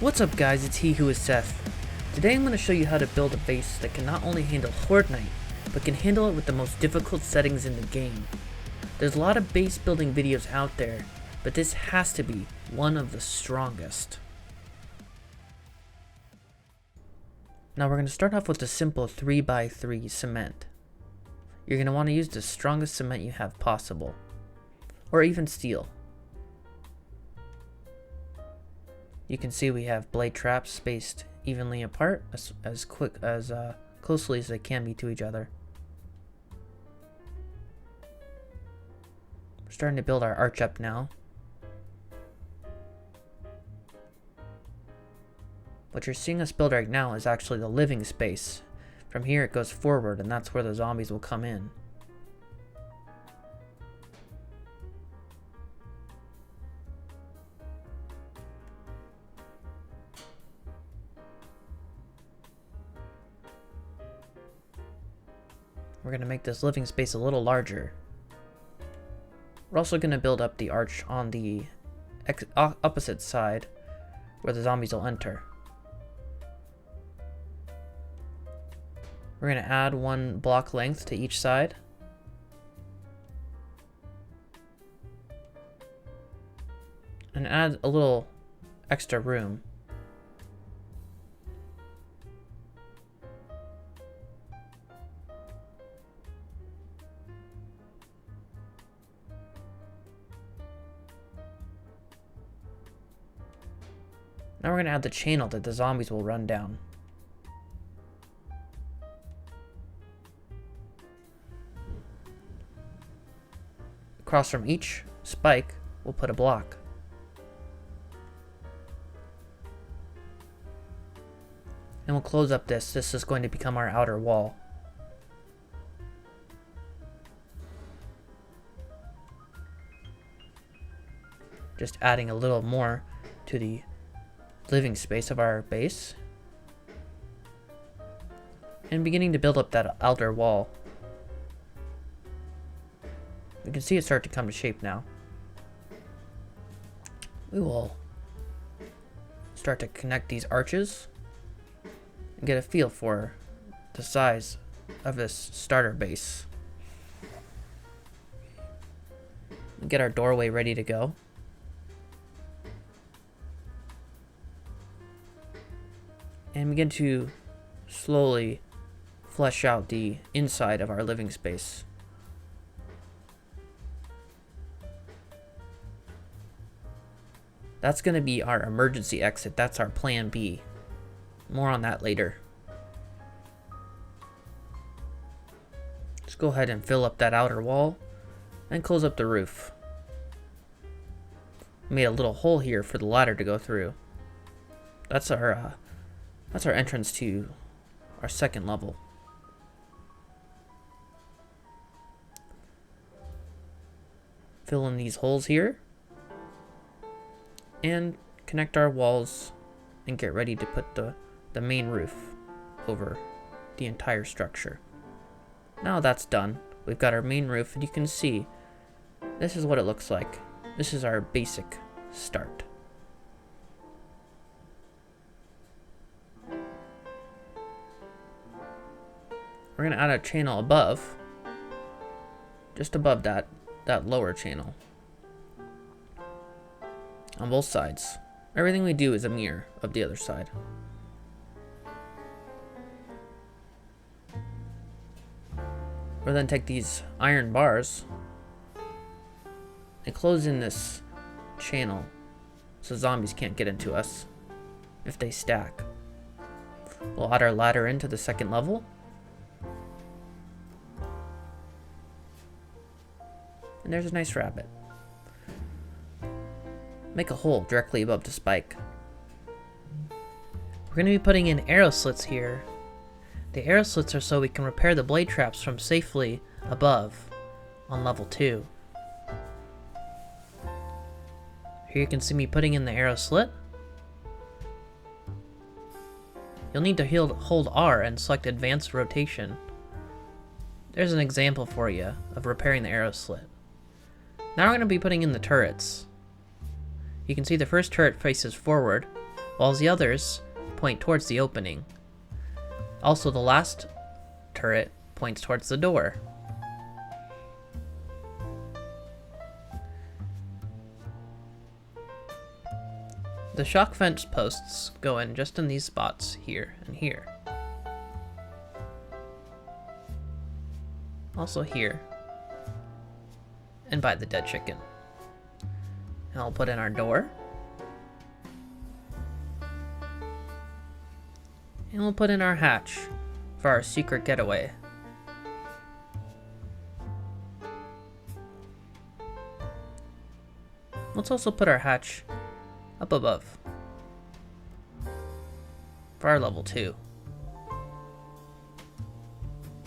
What's up guys, it's he who is Seth. Today I'm going to show you how to build a base that can not only handle Horde Night, but can handle it with the most difficult settings in the game. There's a lot of base building videos out there, but this has to be one of the strongest. Now we're going to start off with a simple 3x3 cement. You're going to want to use the strongest cement you have possible, or even steel. You can see we have blade traps spaced evenly apart, as closely as they can be to each other. We're starting to build our arch up now. What you're seeing us build right now is actually the living space. From here it goes forward, and that's where the zombies will come in. We're going to make this living space a little larger. We're also going to build up the arch on the opposite side where the zombies will enter. We're going to add one block length to each side. And add a little extra room. Now we're going to add the channel that the zombies will run down. Across from each spike, we'll put a block. And we'll close up this. This is going to become our outer wall. Just adding a little more to the living space of our base, and beginning to build up that outer wall. You can see it start to come to shape now. We will start to connect these arches and get a feel for the size of this starter base. Get our doorway ready to go. And begin to slowly flesh out the inside of our living space. That's going to be our emergency exit. That's our plan B. More on that later. Just go ahead and fill up that outer wall and close up the roof. Made a little hole here for the ladder to go through. That's our entrance to our second level. Fill in these holes here and connect our walls and get ready to put the main roof over the entire structure. Now that's done, we've got our main roof, and you can see this is what it looks like. This is our basic start. We're going to add a channel above, just above that lower channel, on both sides. Everything we do is a mirror of the other side. We'll then take these iron bars and close in this channel so zombies can't get into us if they stack. We'll add our ladder into the second level. And there's a nice rabbit. Make a hole directly above the spike. We're going to be putting in arrow slits here. The arrow slits are so we can repair the blade traps from safely above on level 2. Here you can see me putting in the arrow slit. You'll need to hold R and select advanced rotation. There's an example for you of repairing the arrow slit. Now we're going to be putting in the turrets. You can see the first turret faces forward, while the others point towards the opening. Also, the last turret points towards the door. The shock fence posts go in just in these spots here and here. Also here. And by the dead chicken. And I'll put in our door. And we'll put in our hatch for our secret getaway. Let's also put our hatch up above for our level 2.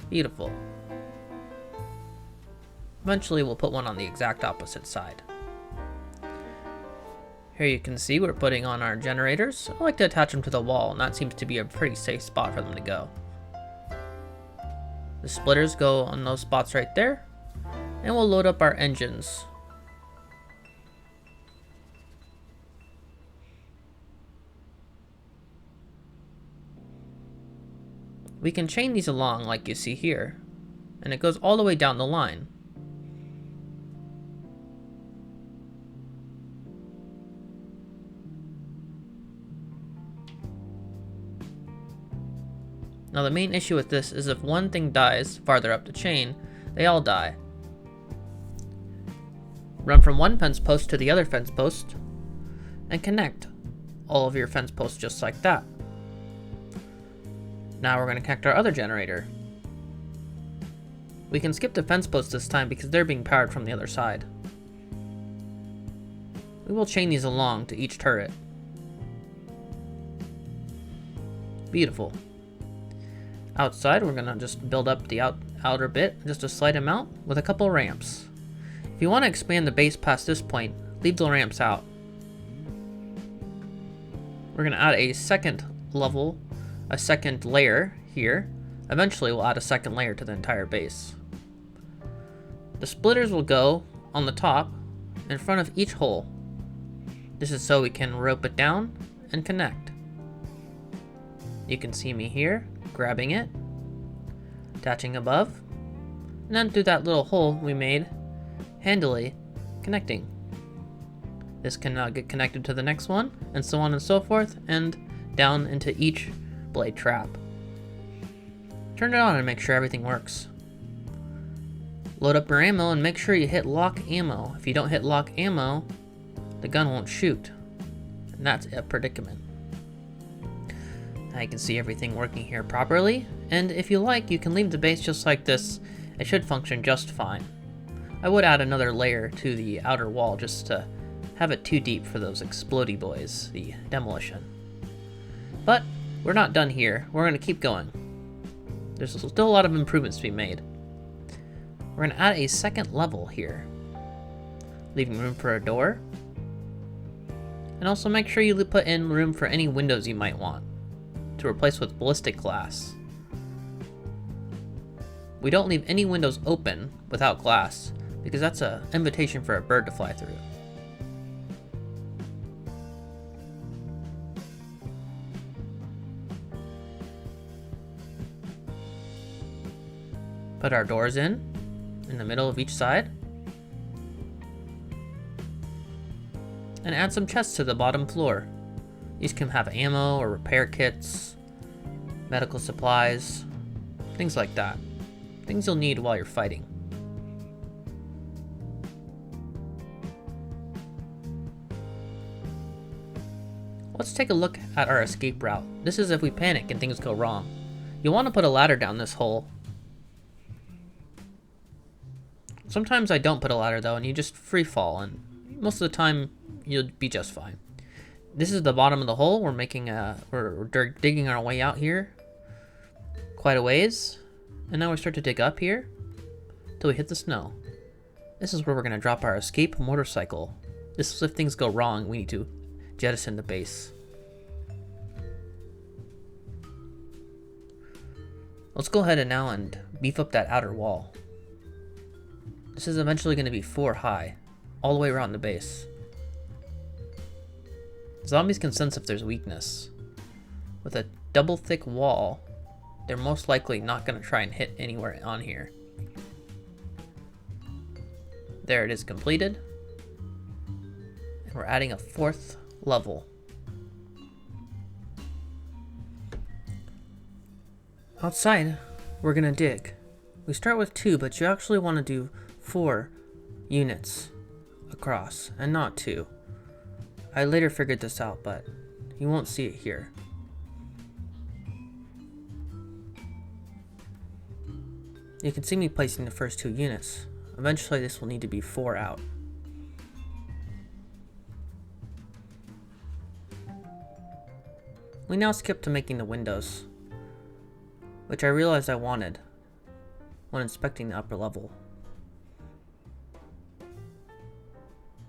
Beautiful. Eventually we'll put one on the exact opposite side. Here you can see we're putting on our generators. I like to attach them to the wall, and that seems to be a pretty safe spot for them to go. The splitters go on those spots right there, and we'll load up our engines. We can chain these along like you see here, and it goes all the way down the line. Now the main issue with this is if one thing dies farther up the chain, they all die. Run from one fence post to the other fence post, and connect all of your fence posts just like that. Now we're going to connect our other generator. We can skip the fence posts this time because they're being powered from the other side. We will chain these along to each turret. Beautiful. Outside, we're going to just build up the outer bit, just a slight amount, with a couple ramps. If you want to expand the base past this point, leave the ramps out. We're going to add a second level, a second layer here. Eventually, we'll add a second layer to the entire base. The splitters will go on the top, in front of each hole. This is so we can rope it down and connect. You can see me here, grabbing it, attaching above, and then through that little hole we made, handily connecting. This can now get connected to the next one, and so on and so forth, and down into each blade trap. Turn it on and make sure everything works. Load up your ammo and make sure you hit lock ammo. If you don't hit lock ammo, the gun won't shoot, and that's a predicament. Now you can see everything working here properly, and if you like, you can leave the base just like this. It should function just fine. I would add another layer to the outer wall just to have it too deep for those explodey boys, the demolition. But we're not done here. We're going to keep going. There's still a lot of improvements to be made. We're going to add a second level here, leaving room for a door, and also make sure you put in room for any windows you might want to replace with ballistic glass. We don't leave any windows open without glass because that's an invitation for a bird to fly through. Put our doors in the middle of each side, and add some chests to the bottom floor. These can have ammo or repair kits, medical supplies, things like that. Things you'll need while you're fighting. Let's take a look at our escape route. This is if we panic and things go wrong. You'll want to put a ladder down this hole. Sometimes I don't put a ladder though, and you just free fall, and most of the time you'll be just fine. This is the bottom of the hole. We're digging our way out here quite a ways, and now we start to dig up here till we hit the snow. This is where we're gonna drop our escape motorcycle. This is if things go wrong, we need to jettison the base. Let's go ahead and now beef up that outer wall. This is eventually going to be 4 high, all the way around the base. Zombies can sense if there's weakness. With a double thick wall, they're most likely not going to try and hit anywhere on here. There it is completed. And we're adding a 4th level. Outside, we're going to dig. We start with 2, but you actually want to do 4 units across and not 2. I later figured this out, but you won't see it here. You can see me placing the first 2 units. Eventually this will need to be 4 out. We now skip to making the windows, which I realized I wanted when inspecting the upper level.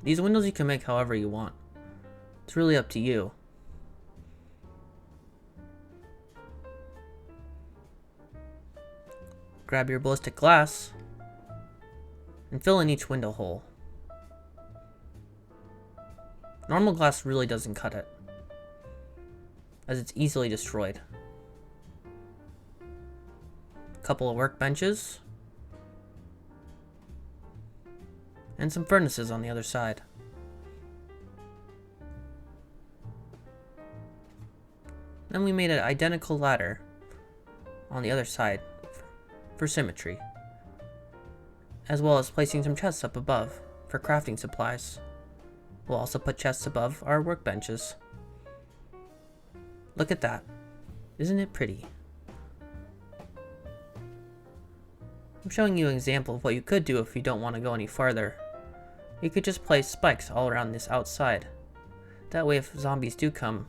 These windows you can make however you want. It's really up to you. Grab your ballistic glass and fill in each window hole. Normal glass really doesn't cut it, as it's easily destroyed. Couple of workbenches and some furnaces on the other side. Then we made an identical ladder on the other side for symmetry, as well as placing some chests up above for crafting supplies. We'll also put chests above our workbenches. Look at that. Isn't it pretty? I'm showing you an example of what you could do if you don't want to go any farther. You could just place spikes all around this outside. That way if zombies do come,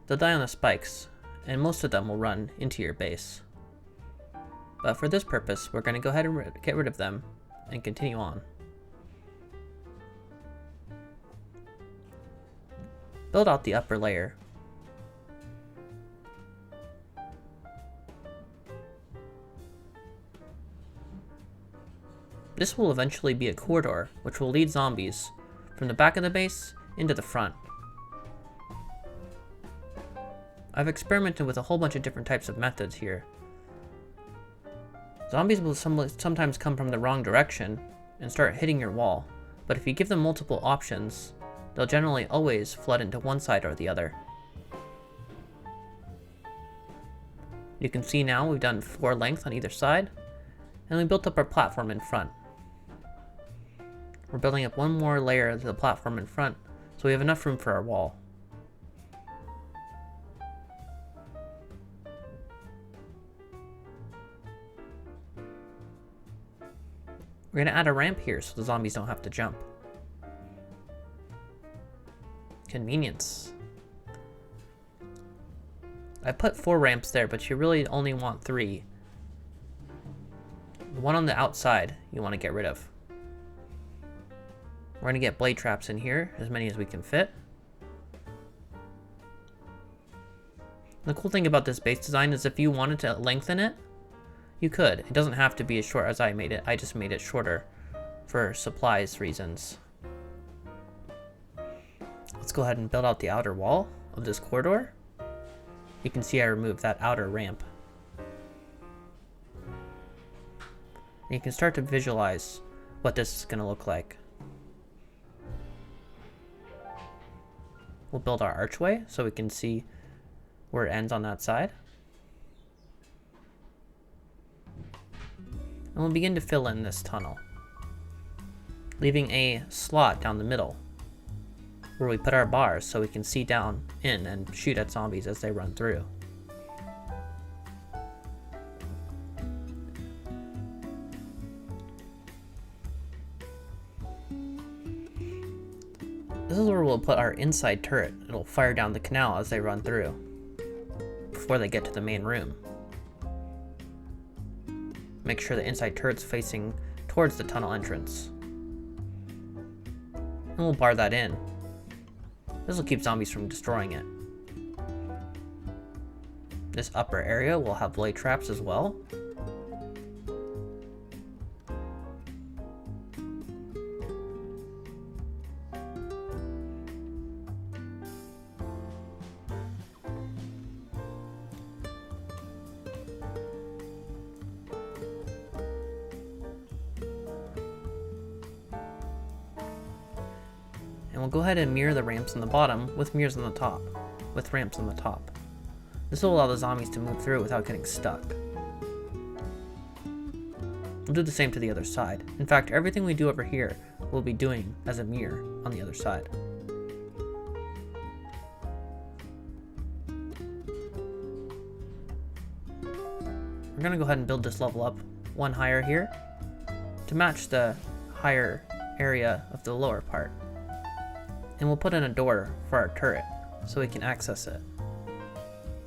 they'll die on the spikes, and most of them will run into your base. But for this purpose, we're going to go ahead and get rid of them and continue on. Build out the upper layer. This will eventually be a corridor, which will lead zombies from the back of the base into the front. I've experimented with a whole bunch of different types of methods here. Zombies will sometimes come from the wrong direction and start hitting your wall, but if you give them multiple options, they'll generally always flood into one side or the other. You can see now we've done 4 lengths on either side, and we built up our platform in front. We're building up one more layer of the platform in front, so we have enough room for our wall. We're going to add a ramp here so the zombies don't have to jump. Convenience. I put 4 ramps there, but you really only want 3. The one on the outside you want to get rid of. We're going to get blade traps in here, as many as we can fit. The cool thing about this base design is if you wanted to lengthen it, you could. It doesn't have to be as short as I made it. I just made it shorter for supplies reasons. Let's go ahead and build out the outer wall of this corridor. You can see I removed that outer ramp. And you can start to visualize what this is going to look like. We'll build our archway so we can see where it ends on that side. And we'll begin to fill in this tunnel, leaving a slot down the middle where we put our bars so we can see down in and shoot at zombies as they run through. This is where we'll put our inside turret. It'll fire down the canal as they run through, before they get to the main room. Make sure the inside turret's facing towards the tunnel entrance. And we'll bar that in. This will keep zombies from destroying it. This upper area will have blade traps as well. And we'll go ahead and mirror the ramps on the bottom with mirrors on the top, with ramps on the top. This will allow the zombies to move through without getting stuck. We'll do the same to the other side. In fact, everything we do over here, we'll be doing as a mirror on the other side. We're going to go ahead and build this level up one higher here to match the higher area of the lower part. And we'll put in a door for our turret so we can access it.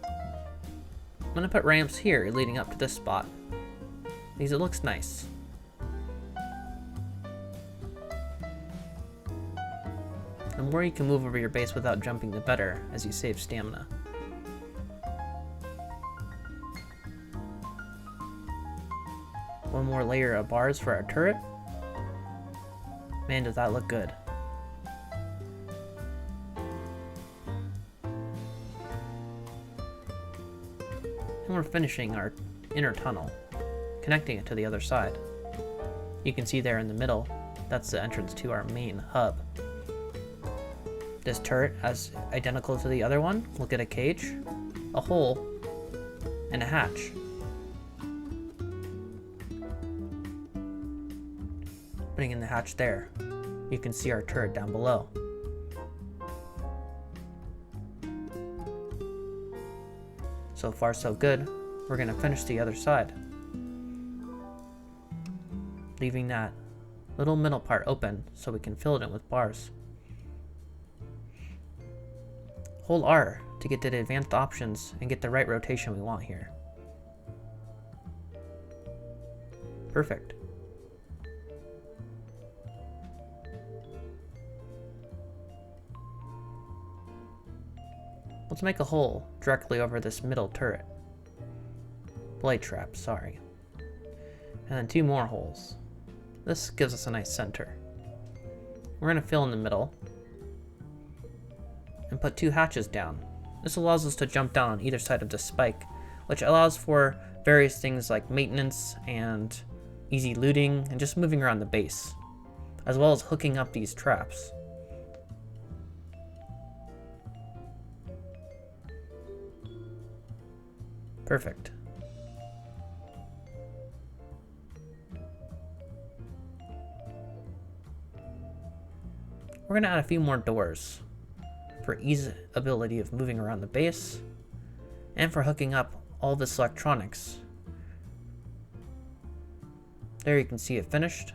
I'm going to put ramps here leading up to this spot because it looks nice. The more you can move over your base without jumping, the better, as you save stamina. One more layer of bars for our turret. Man, does that look good. And we're finishing our inner tunnel, connecting it to the other side. You can see there in the middle, that's the entrance to our main hub. This turret, as identical to the other one, will get a cage, a hole, and a hatch. Putting in the hatch there, you can see our turret down below. So far so good. We're going to finish the other side, leaving that little middle part open so we can fill it in with bars. Hold R to get to the advanced options and get the right rotation we want here. Perfect. Let's make a hole directly over this middle turret. Blade trap, sorry. And then 2 more holes. This gives us a nice center. We're going to fill in the middle and put 2 hatches down. This allows us to jump down on either side of the spike, which allows for various things like maintenance and easy looting and just moving around the base, as well as hooking up these traps. Perfect. We're going to add a few more doors for ease ability of moving around the base and for hooking up all this electronics. There you can see it finished.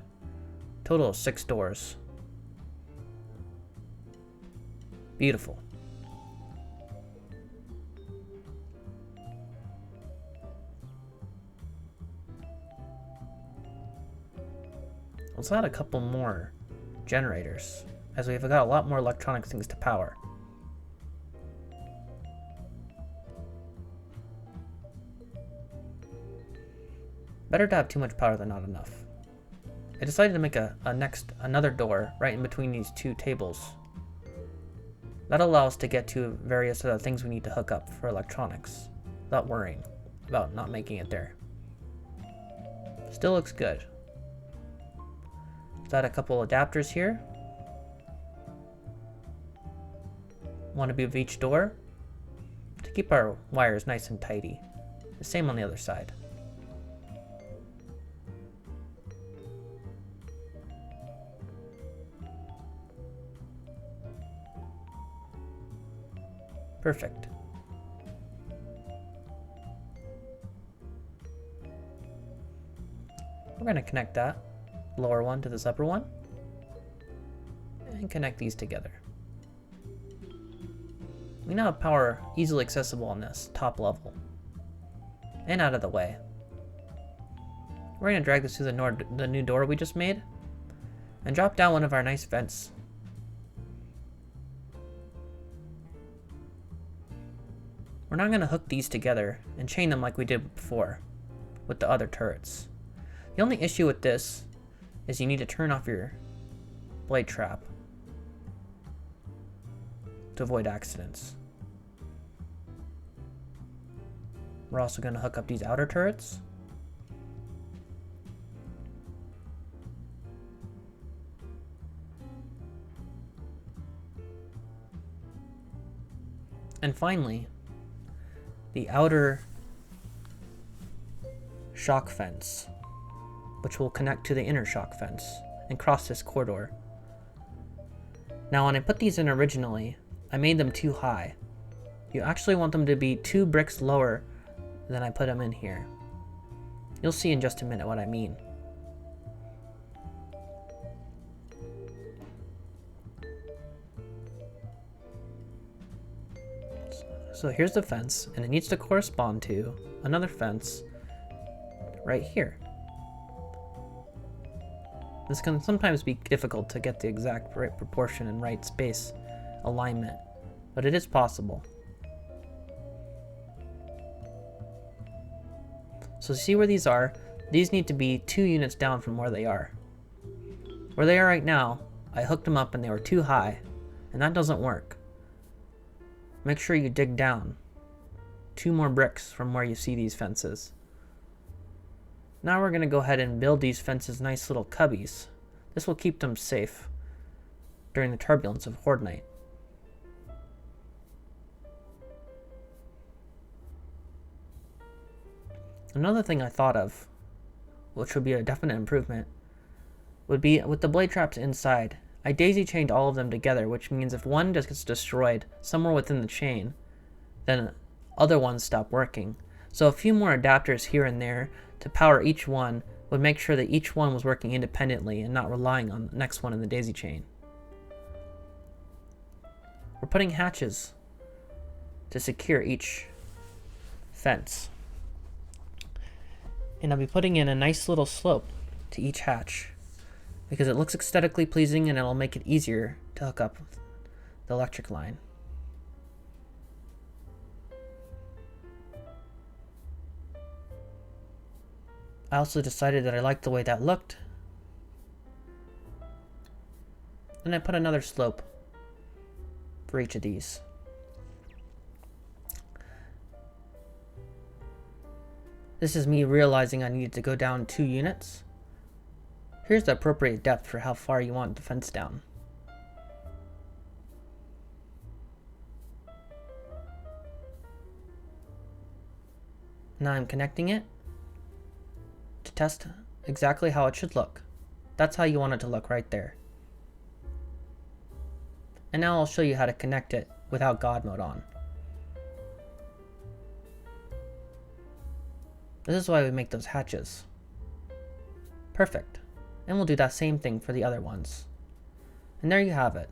Total of 6 doors. Beautiful. Let's add a couple more generators, as we've got a lot more electronic things to power. Better to have too much power than not enough. I decided to make another door right in between these 2 tables. That'll allow us to get to various other things we need to hook up for electronics, without worrying about not making it there. Still looks good. Let's add a couple adapters here. One of each door to keep our wires nice and tidy. The same on the other side. Perfect. We're going to connect that lower one to this upper one and connect these together. We now have power easily accessible on this top level and out of the way. We're going to drag this through the new door we just made and drop down one of our nice vents. We're not going to hook these together and chain them like we did before with the other turrets. The only issue with this is you need to turn off your blade trap to avoid accidents. We're also going to hook up these outer turrets. And finally, the outer shock fence, which will connect to the inner shock fence and cross this corridor. Now, when I put these in originally, I made them too high. You actually want them to be 2 bricks lower than I put them in here. You'll see in just a minute what I mean. So here's the fence, and it needs to correspond to another fence right here. This can sometimes be difficult to get the exact right proportion and right space alignment, but it is possible. So see where these are? These need to be 2 units down from where they are. Where they are right now, I hooked them up and they were too high, and that doesn't work. Make sure you dig down 2 more bricks from where you see these fences. Now we're going to go ahead and build these fences nice little cubbies. This will keep them safe during the turbulence of Horde Night. Another thing I thought of, which would be a definite improvement, would be with the blade traps inside. I daisy chained all of them together, which means if one just gets destroyed somewhere within the chain, then other ones stop working. So a few more adapters here and there to power each one would make sure that each one was working independently and not relying on the next one in the daisy chain. We're putting hatches to secure each fence. And I'll be putting in a nice little slope to each hatch, because it looks aesthetically pleasing and it'll make it easier to hook up the electric line. I also decided that I liked the way that looked, and I put another slope for each of these. This is me realizing I needed to go down 2 units. Here's the appropriate depth for how far you want the fence down. Now I'm connecting it to test exactly how it should look. That's how you want it to look right there. And now I'll show you how to connect it without God mode on. This is why we make those hatches. Perfect. And we'll do that same thing for the other ones. And there you have it.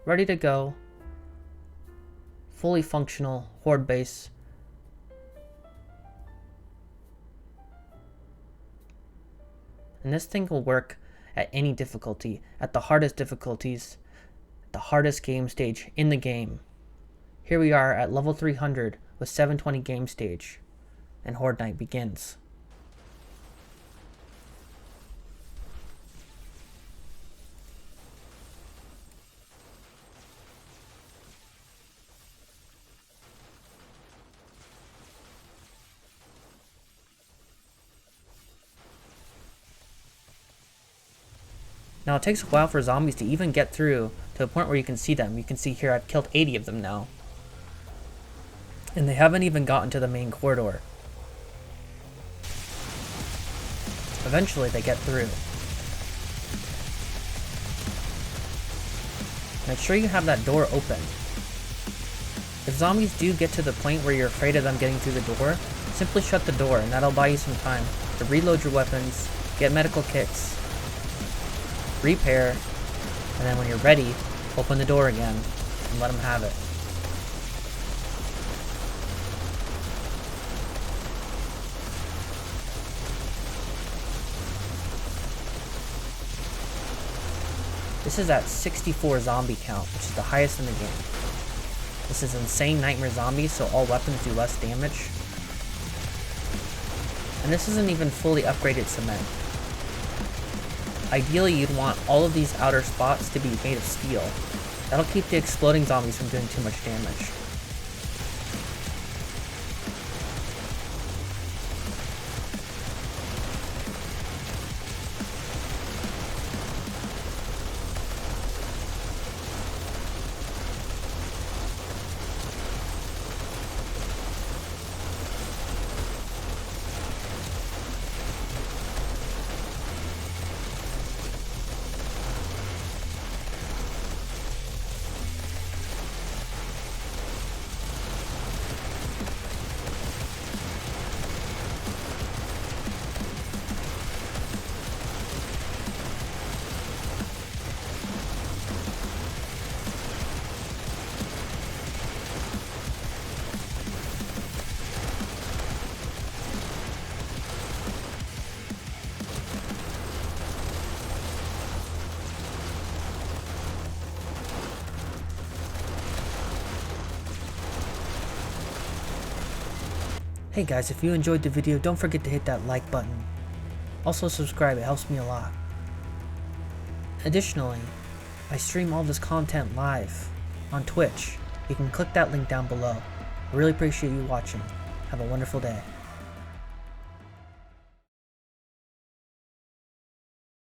Ready to go. Fully functional Horde base. And this thing will work at any difficulty, at the hardest difficulties, the hardest game stage in the game. Here we are at level 300 with 720 game stage, and Horde Night begins. Now it takes a while for zombies to even get through to a point where you can see them. You can see here I've killed 80 of them now. And they haven't even gotten to the main corridor. Eventually they get through. Make sure you have that door open. If zombies do get to the point where you're afraid of them getting through the door, simply shut the door and that'll buy you some time to reload your weapons, get medical kits, repair, and then when you're ready, open the door again and let them have it. This is at 64 zombie count, which is the highest in the game. This is insane nightmare zombies, so all weapons do less damage. And this isn't even fully upgraded cement. Ideally, you'd want all of these outer spots to be made of steel. That'll keep the exploding zombies from doing too much damage. Hey guys, if you enjoyed the video, don't forget to hit that like button. Also subscribe, it helps me a lot. Additionally, I stream all this content live on Twitch. You can click that link down below. I really appreciate you watching. Have a wonderful day.